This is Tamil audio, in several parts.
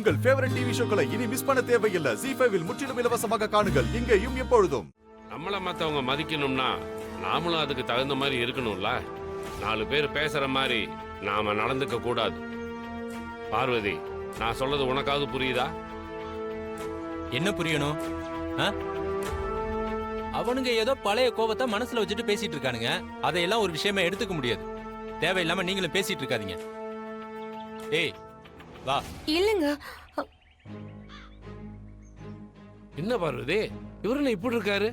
உங்கள் ஃபேவரட் டிவி ஷோக்களை இனி மிஸ் பண்ண தேவையில்லை. ZEE5 இல் முற்றிலும் இலவசமாக காணுங்கள். இங்கேயும் எப்பொழுதும். நம்மள மத்தவங்க மதிக்கணும்னா நாமளும் அதுக்கு தகுந்த மாதிரி இருக்கணும்ல. 4 பேர் பேசுற மாதிரி நாம நடந்துக்க கூடாது. பார்வதி, நான் சொல்றது உனக்காவது புரியுதா? என்ன புரியணும்? அவனுங்க ஏதோ பழைய கோபத்தை மனசுல வச்சுட்டு பேசிட்டு இருக்கானுங்க. அதையெல்லாம் ஒரு விஷயமா எடுத்துக்க முடியாது. தேவையில்லாம நீங்களும் பேசிட்டு இருக்காதீங்க. ஏய் வா. இல்லங்க. என்ன பார்வதி, இவரு இப்படி இருக்காரு?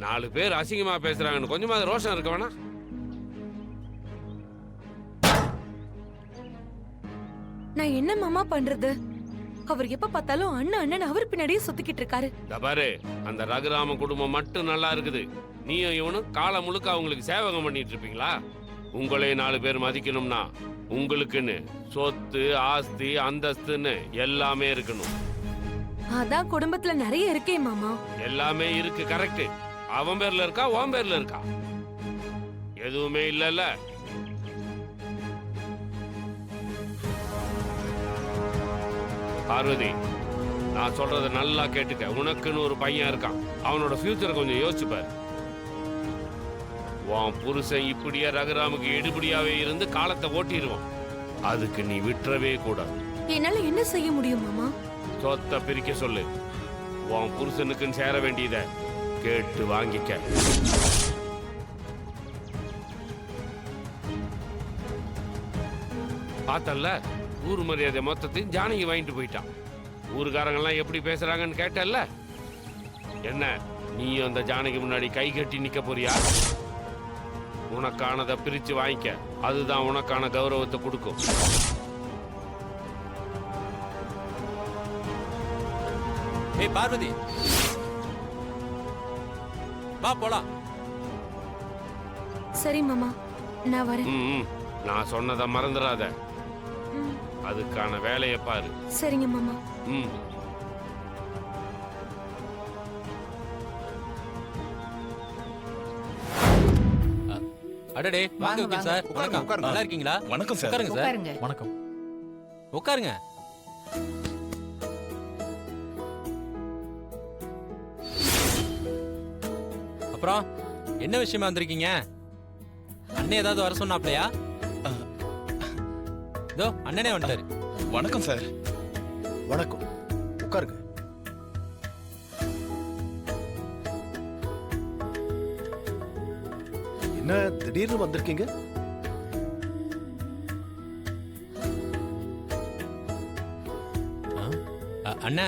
4 பேர் அசிங்கமா பேசுறாங்கன்னு கொஞ்சமாவது ரோஷம் இருக்க வேணா? நான் என்ன மாமா பண்றது? அவர் எப்ப பார்த்தாலும் அண்ணன் அவர் பின்னாடியே சுத்திக்கிட்டு இருக்காரு. பாரு, அந்த ரகுராம குடும்பம் மட்டும் நல்லா இருக்குது. நீயும் இவனும் காலம் முழுக்க அவங்களுக்கு சேவகம் பண்ணிட்டு இருப்பீங்களா? உங்களே 4 பேர் மதிக்கணும்னா உங்களுக்குன்னு சொத்து, ஆஸ்தி, அந்தஸ்துன்னு எல்லாமே இருக்கணும். அதான் குடும்பத்துல நிறைய இருக்கே மாமா. எல்லாமே இருக்கு, கரெக்ட். அவன் பேர்ல இருக்கா, உன் பேர்ல இருக்கா? எதுவுமே இல்லல்ல. பார்வதி, நான் சொல்றத நல்லா கேட்டுக்க. உனக்குன்னு ஒரு பையன் இருக்கான். அவனோட ஃபியூச்சரை கொஞ்சம் யோசிச்சு பாரு. உன் புருஷன் இப்படியே ரகுராமுக்கு எடுபடியாவே இருந்து காலத்தை ஓட்டிடுவான். அதுக்கு நீ விட்டுறவே கூடாது. என்னால என்ன செய்ய முடியும் மாமா? சொத்தை பிரிக்க சொல்லு. உன் புருஷனுக்குன்னு சேர வேண்டியத கேட்டு வாங்கிக்க. பார்த்தல்ல, ஊர் மரியாதை மொத்தத்தையும் ஜானகி வாங்கிட்டு போயிட்டான். ஊருக்காரங்கெல்லாம் எப்படி பேசுறாங்கன்னு கேட்டல்ல. என்ன, நீயும் அந்த ஜானகி முன்னாடி கை கட்டி நிக்க போறியா? உனக்கானதை பிரிச்சு வாங்கிக்க. அதுதான் உனக்கான கௌரவத்தை கொடுக்கும். ஏய் பார்வதி, வா போலாம். சரி மாமா, நான் வரேன். நான் சொன்னதை மறந்துடாத. அதுக்கான வேலையை பாரு. சரிங்க மாமா. அடடே, வாங்க வக்கீல் சார். வணக்கம். நல்லா இருக்கீங்களா? வணக்கம் சார். உட்காருங்க சார். வணக்கம். உட்காருங்க. அப்புறம் என்ன விஷயமா வந்திருக்கீங்க? அண்ணே ஏதாவது வர சொன்னாப்லையா? இதோ அண்ணனே வந்துட்டாரு. வணக்கம் சார். வணக்கம், உட்காருங்க. என்ன திடீர்னு வந்திருக்கீங்க? அண்ணா,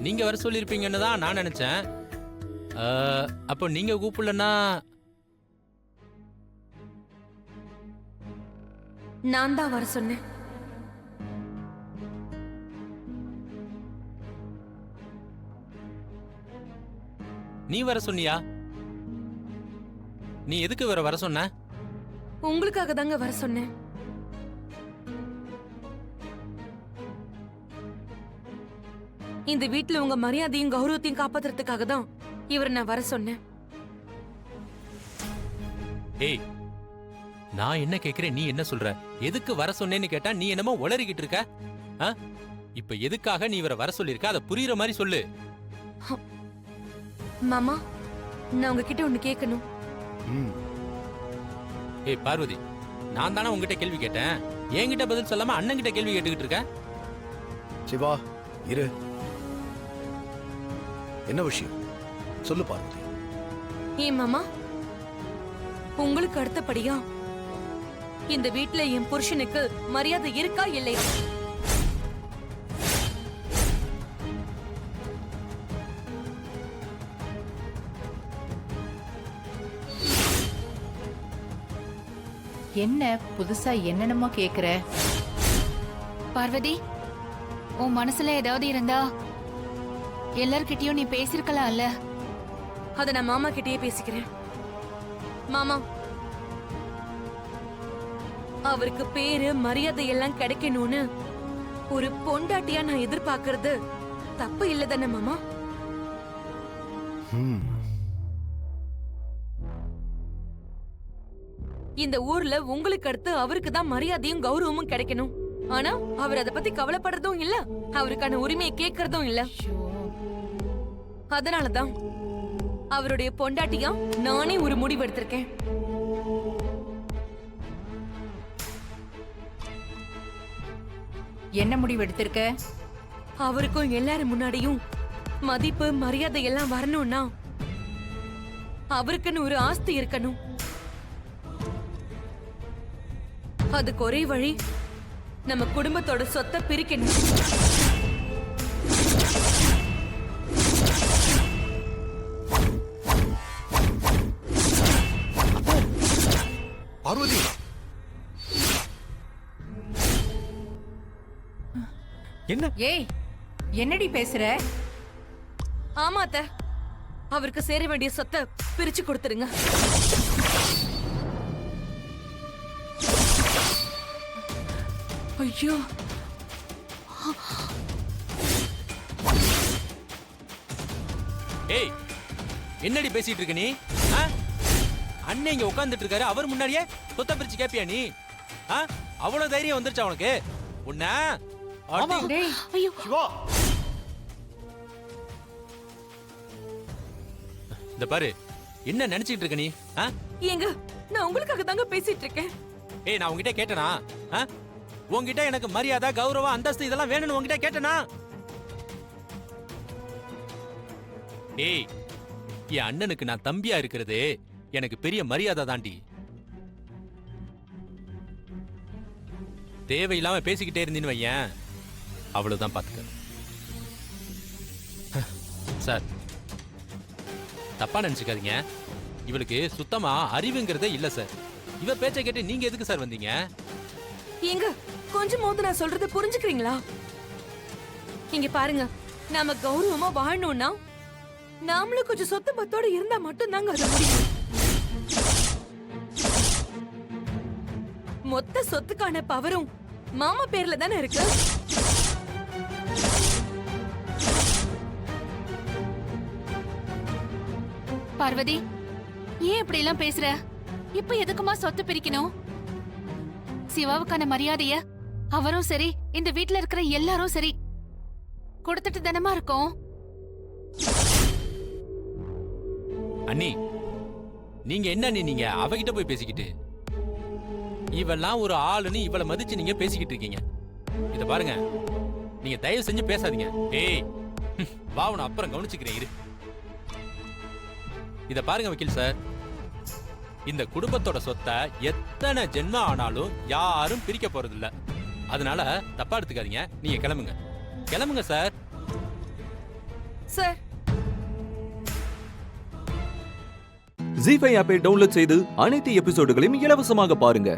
நீங்க வர சொல்லிருப்பீங்கன்னு தான் நான் நினைச்சேன். அப்போ நீங்க கூப்பிடலன்னா நான் தான் வர சொன்னேன். நீ வர சொன்னியா? நீ எதுக்கு வர சொன்ன? உங்களுக்காக தாங்க வர சொன்னேன். இந்த வீட்டுல உங்க மரியாதையும் கௌரவத்தையும் காப்பாத்துறதுக்காக தான் இவரை நான் வர சொன்னேன். ஏய், நான் என்ன கேக்குறேன், நீ என்ன சொல்ற? எதுக்கு வர சொன்னேன்னு கேட்டா நீ என்னமோ உளறிக்கிட்டு இருக்க. இப்ப எதுக்காக நீ இவரை வர சொல்லிருக்க? அதை புரியுற மாதிரி சொல்லு. மாமா, நான் உங்ககிட்ட ஒண்ணு கேட்கணும். ஏய் பார்வதி, நான் தானே உங்ககிட்ட கேள்வி கேட்டேன். என்கிட்ட பதில் சொல்லாம அண்ணன் கிட்ட கேள்வி கேட்டுக்கிட்டு இருக்க. சிவா, இரு. என்ன விஷயம் சொல்லு பார்வதி. ஏன் மாமா, உங்களுக்கு அடுத்தபடியா இந்த வீட்டுல என் புருஷனுக்கு மரியாதை இருக்கா இல்லையா? என்ன புதுசா என்னென்னமோ கேக்குற? பார்வதி, உன் மனசுல ஏதாவது இருந்தா எல்லார்கிட்டயும் நீ பேசிருக்கலாம்ல. அத நான் மாமா கிட்டயே பேசிக்கிறேன். மாமா, அவருக்கு பேரு மரியாதை எல்லாம் கிடைக்கணும்னு ஒரு பொண்டாட்டியா நான் எதிர்பார்க்கறது தப்பு இல்ல தானே மாமா? இந்த ஊர்ல உங்களுக்கு அடுத்து அவருக்கு தான் மரியாதையும் கௌரவமும் கிடைக்கணும். ஆனா அவர் அத பத்தி கவலைப்படுறதும் இல்ல, அவருக்கான உரிமையை கேட்கறதும் இல்ல. அதனாலதான் அவருடைய பொண்டாட்டியா நானே ஒரு முடிவு எடுத்திருக்கேன். என்ன முடிவு எடுத்திருக்க? அவருக்கும் எல்லாரும் முன்னாடியும் மதிப்பு மரியாதை எல்லாம் வரணும்னா அவருக்குன்னு ஒரு ஆஸ்தி இருக்கணும். அதுக்கு ஒரே வழி நம்ம குடும்பத்தோட சொத்தை பிரிக்கணும். பார்வதி, ஏய், என்னடி பேசுற? ஆமா அத்தை, அவருக்கு சேர வேண்டிய சொத்தை பிரிச்சு கொடுத்துருங்க. ஐயோ, ஏய் என்னடி பேசிட்டு இருக்க நீ? ஆ? அண்ணன் இங்க உட்கார்ந்துட்டு இருக்காரு, அவர் முன்னாடியே சொத்தை பிரிச்சு கேப்பியா நீ? ஆ? அவ்வளவு தைரியம் வந்துருச்சா உனக்கு? உன்ன டேய், ஐயோ, சிவா, இந்த பாரு, என்ன நினைச்சிட்டு இருக்க நீ? ஆ? ஏங்க, நான் உங்களுக்காக தாங்க பேசிட்டு இருக்கேன். ஏய் நான் உன்கிட்ட கேட்டனா? ஆ? உன்கிட்ட எனக்கு மரியாதை, கௌரவம், அந்தஸ்து இதெல்லாம் வேணும்னு உன்கிட்ட கேட்டனா? ஏய், என் அண்ணனுக்கு நான் தம்பியா இருக்கிறது எனக்கு பெரிய மரியாதை தாண்டி. தேவையில்லாம பேசிக்கிட்டே இருந்தீன்னு வையேன், அவ்வளவுதான் பாத்துக்க. சார், தப்பா நினைச்சுக்காதீங்க, இவளுக்கு சுத்தமா அறிவுங்கிறதே இல்ல சார். இவ பேச்சை கேட்டு நீங்க எதுக்கு சார் வந்தீங்க? ஏங்க, கொஞ்சமாவது நான் சொல்றதை புரிஞ்சுக்கிறீங்களா? இங்க பாருங்க, நாம கௌரவமா வாழணும்னா நாமளும் கொஞ்சம் சொத்து பத்தோட இருந்தா மட்டும் தாங்க அது முடியும். மொத்த சொத்துக்கான பவரும் மாமா பேர்ல தானே இருக்கு. பார்வதி, ஏன் இப்படி எல்லாம் பேசுற? இப்ப எதுக்குமா சொத்து பிரிக்கணும்? சிவாவுக்கான மரியாதைய அவரும் சரி, இந்த வீட்ல இருக்கிற எல்லாரும் சரி கொடுத்துட்டு தானமா இருக்கோம். அண்ணி, நீங்க என்ன அண்ணி, நீங்க அவகிட்ட போய் பேசிக்கிட்டு? இவெல்லாம் ஒரு ஆளுன்னு இவளை மதிச்சு நீங்க பேசிக்கிட்டு இருக்கீங்க. இத பாருங்க, நீங்க தயவு செஞ்சு பேசாதீங்க. ஏய் வா, உன அப்புறம் கவனிச்சுக்கிறேன் இரு. இத பாருங்க வக்கீல் சார், இந்த குடும்பத்தோட சொத்தை எத்தனை ஜென்மம் ஆனாலும் யாரும் பிரிக்க போறது இல்ல. அதனால தப்பா எடுத்துக்காதீங்க, நீங்க கிளம்புங்க. கிளம்புங்க சார். சார், ஜீ5 ஆப்பை டவுன்லோட் செய்து அனைத்து எபிசோடுகளையும் இலவசமாக பாருங்க.